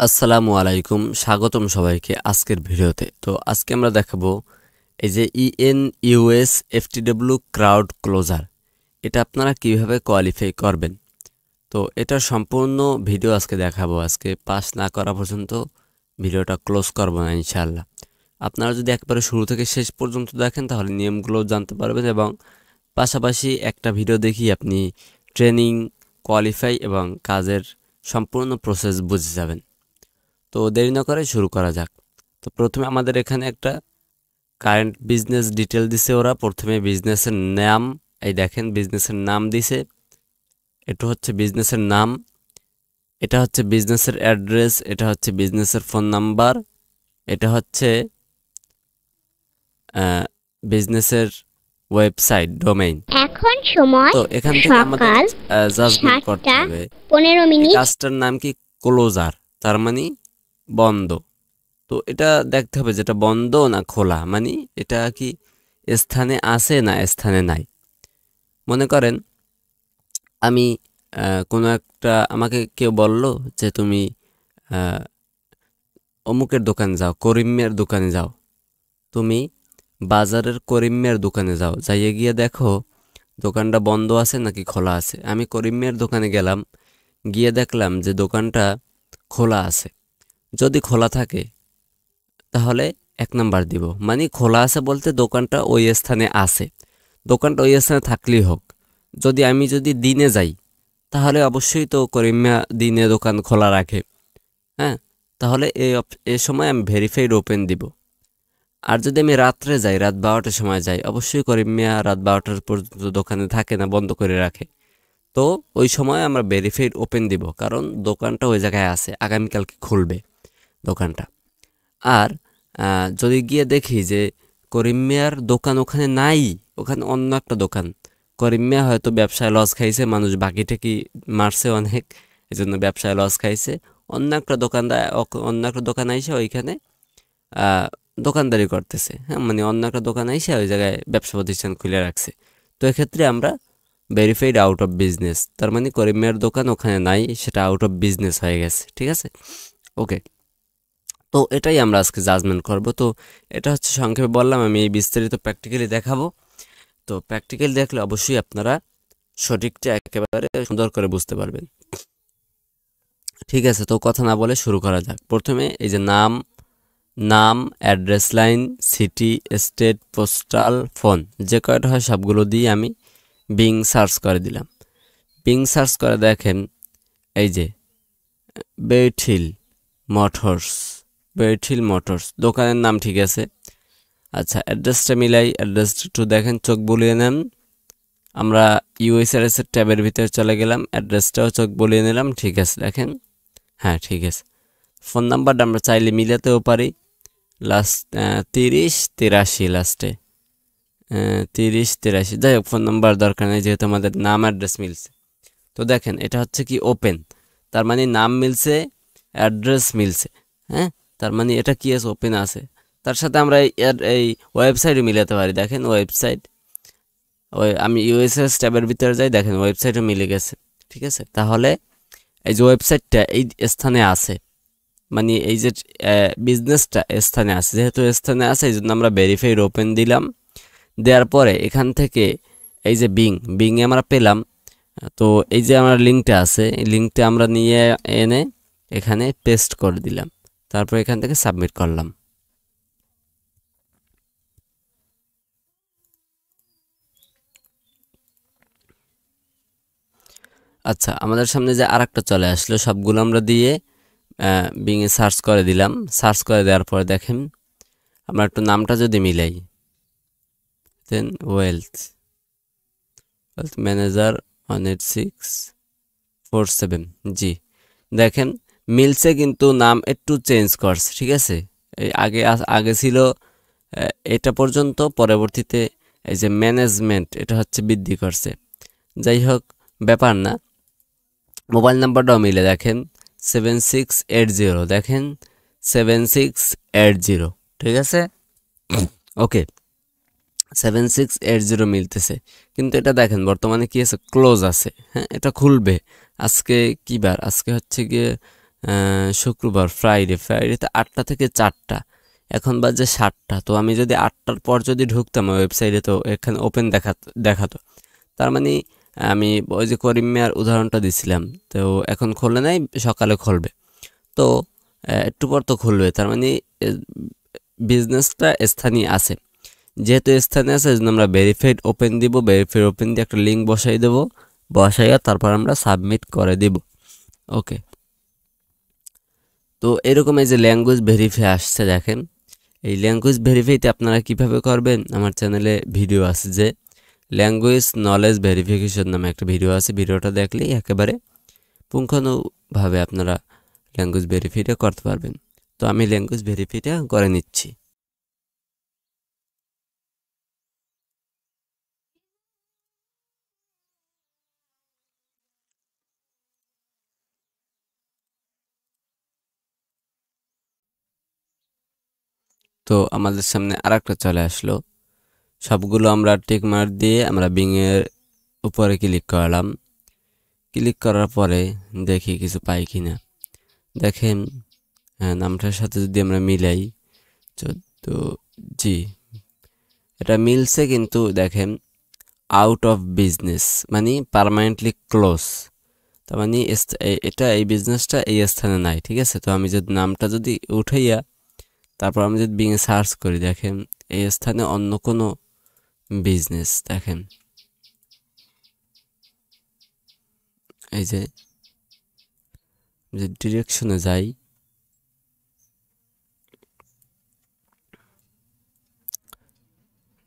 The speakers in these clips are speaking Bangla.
আসসালামু আলাইকুম, স্বাগতম সবাইকে আজকের ভিডিওতে। তো আজকে আমরা দেখাবো এই যে ইএনইউএস এফটিডব্লিউ ক্রাউড ক্লোজার, এটা আপনারা কিভাবে কোয়ালিফাই করবেন। তো এটার সম্পূর্ণ ভিডিও আজকে দেখাবো। আজকে পাস না করা পর্যন্ত ভিডিওটা ক্লোজ করব না ইনশাআল্লাহ। আপনারা যদি একবারে শুরু থেকে শেষ পর্যন্ত দেখেন তাহলে নিয়মগুলো জানতে পারবেন এবং পাশাপাশি একটা ভিডিও দেখি আপনি ট্রেনিং, কোয়ালিফাই এবং কাজের সম্পূর্ণ প্রসেস বুঝে যাবেন। তো দেরি না করে শুরু করা যাক। তো প্রথমে আমাদের এখানে একটা কারেন্ট বিজনেস ডিটেল দিছে ওরা। প্রথমে বিজনেসের নাম, এই দেখেন বিজনেসের নাম দিছে, এটা হচ্ছে বিজনেসের নাম, এটা হচ্ছে বিজনেসের অ্যাড্রেস, এটা হচ্ছে বিজনেসের ফোন নাম্বার, এটা হচ্ছে বিজনেসের ওয়েবসাইট ডোমেইন। এখন সময় তো এখান থেকে আমাদের সকাল জাজমেন্ট করতে হবে 7:15 কাজটার নাম কি, ক্লোজার, তার মানে বন্ধ। তো এটা দেখতে হবে যেটা বন্ধ না খোলা, মানে এটা কি স্থানে আছে না স্থানে নাই। মনে করেন আমি কোনো একটা, আমাকে কেউ বলল যে তুমি অমুকের দোকানে যাও, করিম মিয়ার দোকানে যাও। তুমি বাজারের করিম মিয়ার দোকানে যাও, যাইয়ে গিয়ে দেখো দোকানটা বন্ধ আছে নাকি খোলা আছে। আমি করিম মিয়ার দোকানে গেলাম, গিয়ে দেখলাম যে দোকানটা খোলা আছে। যদি খোলা থাকে তাহলে 1 নাম্বার দিব, মানে খোলা আছে বলতে দোকানটা ওই স্থানে আছে, দোকানটা ওই স্থানে থাকলেই হোক। যদি দিনে যাই তাহলে অবশ্যই তো করিমিয়া দিনে দোকান খোলা রাখে, হ্যাঁ, তাহলে এই সময় আমি ভেরিফাইড ওপেন দিব। আর যদি আমি রাত্রে যাই, রাত 12টার সময় যাই, অবশ্যই করিমিয়া রাত 12টার পর্যন্ত দোকানে থাকে না, বন্ধ করে রাখে। তো ওই সময় আমরা ভেরিফাইড ওপেন দিব, কারণ দোকানটা ওই জায়গায় আছে, আগামীকালকে খুলবে দোকানটা। আর যদি গিয়ে দেখি যে করিম মিয়ার দোকান ওখানে নাই, ওখানে অন্য একটা দোকান, করিম মিয়া হয়তো ব্যবসায় লস খাইছে, মানুষ বাকি টেকি মারছে অনেক, এই জন্য ব্যবসায় লস খাইছে, অন্য একটা দোকান আইসে ওইখানে দোকানদারি করতেছে, হ্যাঁ, মানে অন্য একটা দোকান আইসে ওই জায়গায় ব্যবসা প্রতিষ্ঠান খুলে রাখছে। তো এক্ষেত্রে আমরা ভেরিফাইড আউট অফ বিজনেস, তার মানে করিম মিয়ার দোকান ওখানে নাই, সেটা আউট অফ বিজনেস হয়ে গেছে। ঠিক আছে, ওকে। তো এটাই আমরা আজকে জাজমেন্ট করব। তো এটা হচ্ছে সংক্ষেপে বললাম, আমি এই বিস্তারিত প্র্যাকটিক্যালি দেখাবো। তো প্র্যাকটিক্যালি দেখলে অবশ্যই আপনারা সঠিকটা একেবারে সুন্দর করে বুঝতে পারবেন। ঠিক আছে, তো কথা না বলে শুরু করা যাক। প্রথমে এই যে নাম, address line, city, state, postal, phone, যে কয়টা হয় সবগুলো দিয়ে আমি বিং সার্চ করে দিলাম। বিং সার্চ করে দেখেন এই যে বেথিল মোটরস, দোকানের নাম ঠিক আছে। আচ্ছা, অ্যাড্রেসটা মিলাই, অ্যাড্রেসটা একটু দেখেন, চোখ বুলিয়ে নেন। আমরা ইউএসআরএস এর ট্যাবের ভিতরে চলে গেলাম, অ্যাড্রেসটাও চোখ বুলিয়ে নিলাম, ঠিক আছে, দেখেন, হ্যাঁ ঠিক আছে। ফোন নাম্বারটা আমরা চাইলে মিলাতেও পারি, লাস্ট 3083, লাস্টে 3083, যাই হোক ফোন নাম্বার দরকার নেই, যেহেতু আমাদের নাম অ্যাড্রেস মিলছে। তো দেখেন এটা হচ্ছে কি ওপেন, তার মানে নাম মিলছে, অ্যাড্রেস মিলছে, হ্যাঁ, তার মানে এটা কি আছে, ওপেন আছে। তার সাথে আমরা এই ওয়েবসাইটও মিলাতে পারি, দেখেন ওয়েবসাইট, আমি ইউএসএস ট্যাবের ভিতরে যাই, দেখেন ওয়েবসাইটও মিলে গেছে। ঠিক আছে, তাহলে এই যে ওয়েবসাইটটা এই স্থানে আছে, মানে এই যে বিজনেসটা স্থানে আছে, যেহেতু স্থানে আছে এই জন্য আমরা ভেরিফাইড ওপেন দিলাম। দেওয়ার পরে এখান থেকে এই যে বিংয়ে আমরা পেলাম, তো এই যে আমার লিঙ্কটা আছে, এই লিঙ্কটা আমরা নিয়ে এনে এখানে পেস্ট করে দিলাম, তারপর এখান থেকে সাবমিট করলাম। আচ্ছা, আমাদের সামনে যে আরেকটা চলে আসলো, সবগুলো আমরা দিয়ে বিংয়ে সার্চ করে দিলাম। সার্চ করে দেওয়ার পরে দেখেন আমরা একটু নামটা যদি মিলাই, দেন ওয়েলথ ম্যানেজার 18647, জি দেখেন মিলছে, কিন্তু নাম একটু চেঞ্জ করছে। ঠিক আছে, এই আগে ছিল এটা পর্যন্ত, পরবর্তীতে এই যে ম্যানেজমেন্ট এটা হচ্ছে বৃদ্ধি করছে। যাই হোক, ব্যাপার না। মোবাইল নাম্বারটাও মিলে দেখেন 7680, দেখেন 7680, ঠিক আছে, ওকে 7680 মিলতেছে, কিন্তু এটা দেখেন বর্তমানে কি আছে, ক্লোজ আছে। হ্যাঁ, এটা খুলবে আজকে কি বার, আজকে হচ্ছে গিয়ে শুক্রবার ফ্রাইডেতে 8টা থেকে 4টা, এখন বাজে 7টা। তো আমি যদি 8টার পর যদি ঢুকতাম ওয়েবসাইটে, তো এখানে ওপেন দেখাতো। তার মানে আমি ওই যে করিম মিয়ার উদাহরণটা দিছিলাম, তো এখন খোলে নাই, সকালে খুলবে। তো একটু পর তো খুলবে, তার মানে বিজনেসটা স্থানীয় আছে। যেহেতু স্থানীয় আছে, এই জন্য আমরা ভেরিফাইড ওপেন দিব। ভেরিফাইড ওপেন দিয়ে একটা লিঙ্ক বসাই দেবো, বসাইয়া তারপর আমরা সাবমিট করে দিব। ওকে, তো এরকম এই যে ল্যাঙ্গুয়েজ ভেরিফাই আসছে, দেখেন এই ল্যাঙ্গুয়েজ ভেরিফাইতে আপনারা কিভাবে করবেন। আমার চ্যানেলে ভিডিও আছে, যে ল্যাঙ্গুয়েজ নলেজ ভেরিফিকেশন নামে একটা ভিডিও আছে। ভিডিওটা দেখলেই একেবারে পুঙ্খানুভাবে আপনারা ল্যাঙ্গুয়েজ ভেরিফাইটা করতে পারবেন। তো আমি ল্যাঙ্গুয়েজ ভেরিফাইটা করে নিচ্ছি। তো আমাদের সামনে আরেকটা চলে আসলো। সবগুলো আমরা টিক মার্ক দিয়ে আমরা বিংয়ের উপরে ক্লিক করলাম। ক্লিক করার পরে দেখি কিছু পাই কিনা। দেখেন নামটার সাথে যদি আমরা মিলাই 14, এটা মিলছে, কিন্তু দেখেন আউট অফ বিজনেস মানে পার্মানেন্টলি ক্লোজ। তার মানে এটা এই বিজনেসটা এই স্থানে নাই। ঠিক আছে, তো আমি যদি নামটা যদি উঠাইয়া তারপর আমি যদি বিং সার্চ করি, দেখেন এই স্থানে অন্য কোনো বিজনেস, দেখেন এই যে ডিরেকশনে যাই,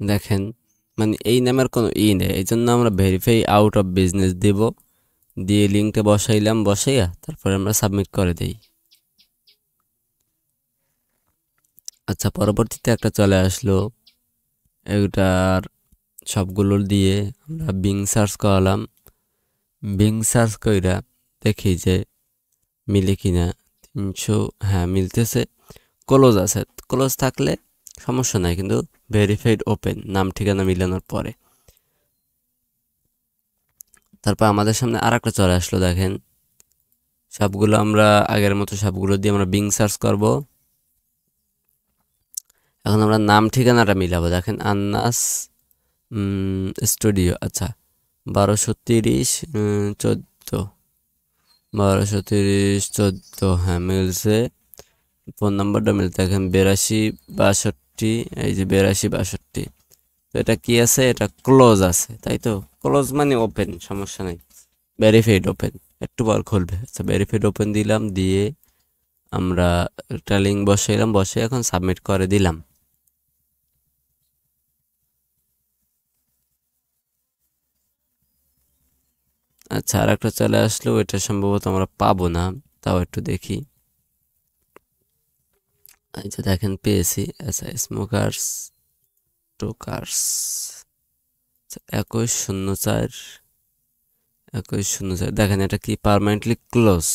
দেখেন মানে এই নামের কোনো নেই। এই জন্য আমরা ভেরিফাই আউট অফ বিজনেস দেব, দিয়ে লিঙ্কটা বসাইলাম, বসাইয়া তারপরে আমরা সাবমিট করে দেই। আচ্ছা, পরবর্তীতে একটা চলে আসলো। এটার সবগুলো দিয়ে আমরা বিং সার্চ করালাম। বিং সার্চ কইরা দেখি যে মিলে কিনা। 300, হ্যাঁ মিলতেছে। ক্লোজ আছে, ক্লোজ থাকলে সমস্যা নাই, কিন্তু ভেরিফাইড ওপেন নাম ঠিকানা মিলানোর পরে। তারপর আমাদের সামনে আর একটা চলে আসলো। দেখেন সবগুলো আমরা আগের মতো সবগুলো দিয়ে আমরা বিং সার্চ করব। এখন আমরা নাম ঠিকানাটা মিলাবো। দেখেন আন্নাস স্টুডিও, আচ্ছা 1230 14, 1230 14, হ্যাঁ মিলছে। ফোন নাম্বারটা মিলছে, দেখেন 82 62, এই যে 82 62। তো এটা কি আছে, এটা ক্লোজ আছে, তাই তো। ক্লোজ মানে ওপেন, সমস্যা নাই। ভেরিফাইড ওপেন একটু পর খুলবে। আচ্ছা, ভেরিফাইড ওপেন দিলাম, দিয়ে আমরা একটা লিঙ্ক বসাইলাম, বসে এখন সাবমিট করে দিলাম। আচ্ছা, আর একটা চলে আসলো, এটা সম্ভবত আমরা পাবো না, তাও একটু দেখি। এই যে দেখেন পেয়েছি। আচ্ছা, স্মোকার্স টোকার্স 2104, 2104। দেখেন এটা কি পার্মানেন্টলি ক্লোজ।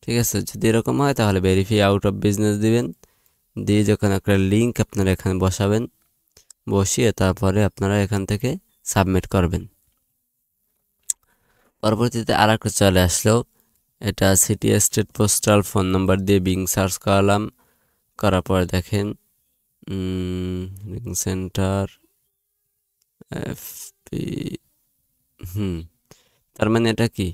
ঠিক আছে, যদি এরকম হয় তাহলে ভেরিফাই আউট অফ বিজনেস দিবেন, দিয়ে যখন একটা লিঙ্ক আপনারা এখানে বসাবেন, বসিয়ে তারপরে আপনারা এখান থেকে সাবমিট করবেন। পরবর্তীতে আর একটা চলে আসলো। এটা city state postal phone number দিয়ে বিং সার্চ করালাম। করার পর দেখেন রিং সেন্টার এফপি, তার মানে এটা কি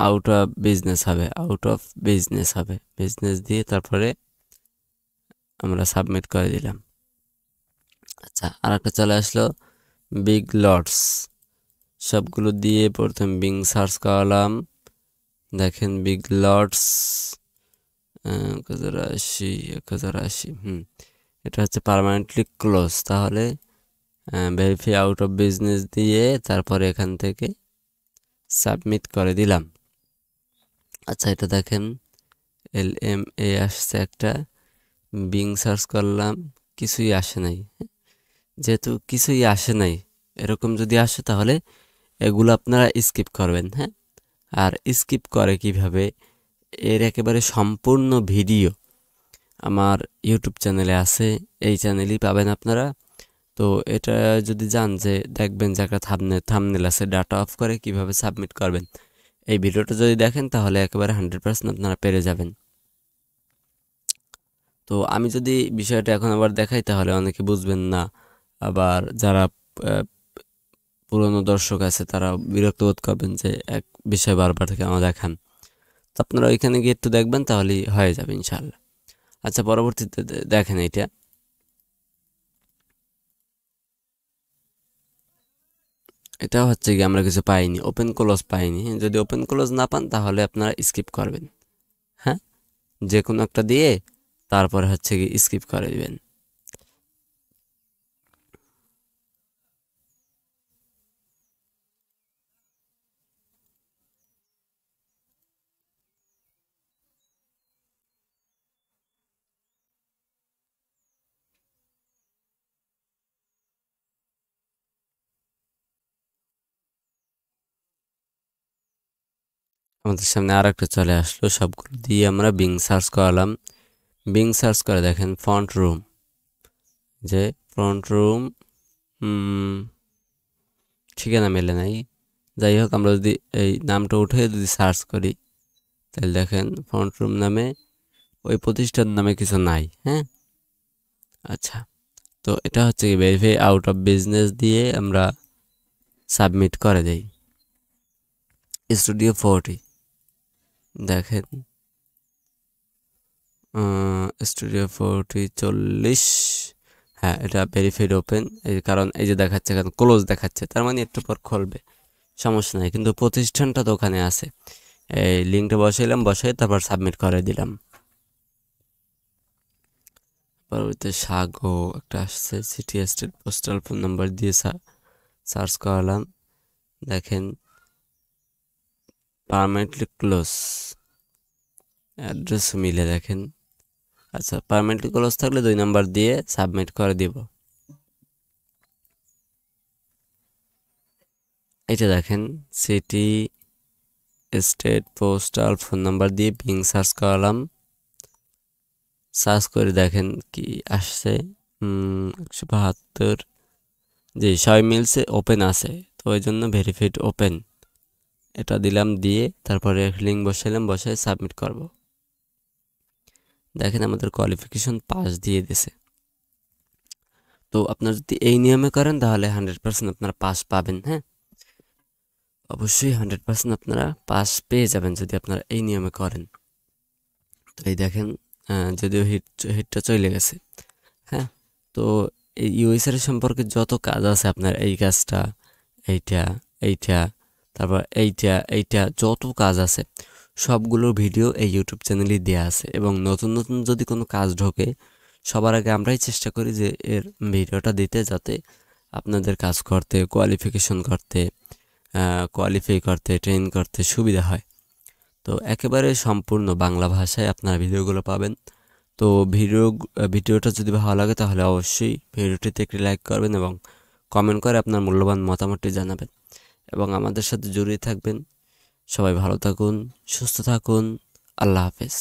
আউট অফ বিজনেস হবে, আউট অফ বিজনেস হবে। বিজনেস দিয়ে তারপরে আমরা সাবমিট করে দিলাম। আচ্ছা, আর একটা চলে আসলো বিগ লটস। সবগুলো দিয়ে প্রথম বিং সার্চ করালাম। দেখেন বিগ লটস 1080, 1080, এটা হচ্ছে পার্মানেন্টলি ক্লোজ। তাহলে ভেরিফাই আউট অফ বিজনেস দিয়ে তারপরে এখান থেকে সাবমিট করে দিলাম। আচ্ছা, এটা দেখেন LMA আসছে একটা, বিং সার্চ করলাম, কিছুই আসে নাই। যেহেতু কিছুই আসে নাই, এরকম যদি আসে তাহলে এগুলো আপনারা স্কিপ করবেন। হ্যাঁ, আর স্কিপ করে কিভাবে, এর একেবারে সম্পূর্ণ ভিডিও আমার ইউটিউব চ্যানেলে আছে, এই চ্যানেলই পাবেন আপনারা। তো এটা যদি জান, যে দেখবেন যে একটা থাম্বনেল আছে, ডাটা অফ করে কিভাবে সাবমিট করবেন, এই ভিডিওটা যদি দেখেন তাহলে একেবারে 100% আপনারা পেরে যাবেন। তো আমি যদি বিষয়টা এখন আবার দেখাই তাহলে অনেকে বুঝবেন না, আবার যারা পুরনো দর্শক আছে তারা বিরক্ত বোধ করবেন যে এক বিষয় বারবার কেন দেখান। তো আপনারা ওইখানে গিয়ে একটু দেখবেন তাহলেই হয়ে যাবে ইনশাল্লাহ। আচ্ছা, পরবর্তীতে দেখেন এটা হচ্ছে কি আমরা কিছু পাইনি, ওপেন ক্লোজ পাইনি। যদি ওপেন ক্লোজ না পান তাহলে আপনারা স্কিপ করবেন। হ্যাঁ, যে কোনো একটা দিয়ে তারপরে হচ্ছে কি স্কিপ করে দিবেন। আমাদের সামনে আর একটা চলে আসলো, সবগুলো দিয়ে আমরা বিং সার্চ করালাম। বিং সার্চ করে দেখেন ফন্ট রুম, যে ফন্ট রুম ঠিকানা মেলে নাই। যাই হোক, আমরা যদি এই নামটা উঠে যদি সার্চ করি তাহলে দেখেন ফন্ট রুম নামে ওই প্রতিষ্ঠান নামে কিছু নাই। হ্যাঁ, আচ্ছা, তো এটা হচ্ছে কি ভেরিফাই আউট অফ বিজনেস দিয়ে আমরা সাবমিট করে দেই। স্টুডিও 40 দেখেন, স্টুডিও 40 হ্যাঁ, এটা ভেরিফাইড ওপেন, এই কারণ এই যে দেখাচ্ছে কারণ ক্লোজ দেখাচ্ছে, তার মানে একটু পর খুলবে, সমস্যা নাই। কিন্তু প্রতিষ্ঠানটা তো ওখানে আছে। এই লিঙ্কটা বসাইলাম, বসাই তারপর সাবমিট করে দিলাম। পরবর্তীতে সাগো একটা আসছে, city state postal phone number দিয়ে সার্চ করালাম। দেখেন পার্মানেন্টলি ক্লোজ, অ্যাড্রেস মিলে দেখেন। আচ্ছা, পার্মানেন্টলি ক্লোজ থাকলে 2 নাম্বার দিয়ে সাবমিট করে দিব। এটা দেখেন city state postal phone number দিয়ে বিং সার্চ করালাম। সার্চ করে দেখেন কি আসছে, 172, যে সবাই মিলছে, ওপেন আছে, তো ওই জন্য ভেরিফাইড ওপেন এটা দিলাম, দিয়ে তারপরে লিঙ্ক বসাইলাম, বসাই সাবমিট করব। দেখেন আমাদের কোয়ালিফিকেশন পাস দিয়ে দিছে। তো আপনারা যদি এই নিয়মে করেন তাহলে 100% আপনারা পাস পাবেন। হ্যাঁ, অবশ্যই 100% আপনারা পাস পেয়ে যাবেন যদি আপনারা এই নিয়মে করেন। তো এই দেখেন, যদিও হিটটা চলে গেছে। হ্যাঁ, তো এই ইউএসআর সম্পর্কে যত কাজ আছে আপনার, এই কাজটা, এইটা, এইটা, তারপর এইটা যত কাজ আছে সবগুলোর ভিডিও এই ইউটিউব চ্যানেলেই দেওয়া আছে। এবং নতুন নতুন যদি কোনো কাজ ঢোকে সবার আগে আমরাই চেষ্টা করি যে এর ভিডিওটা দিতে, যাতে আপনাদের কাজ করতে, কোয়ালিফিকেশন করতে, কোয়ালিফাই করতে, ট্রেন করতে সুবিধা হয়। তো একেবারে সম্পূর্ণ বাংলা ভাষায় আপনার ভিডিওগুলো পাবেন। তো ভিডিওটা যদি ভালো লাগে তাহলে অবশ্যই ভিডিওটিতে একটি লাইক করবেন এবং কমেন্ট করে আপনার মূল্যবান মতামতটি জানাবেন এবং আমাদের সাথে জড়িয়ে থাকবেন। সবাই ভালো থাকুন, সুস্থ থাকুন, আল্লাহ হাফেজ।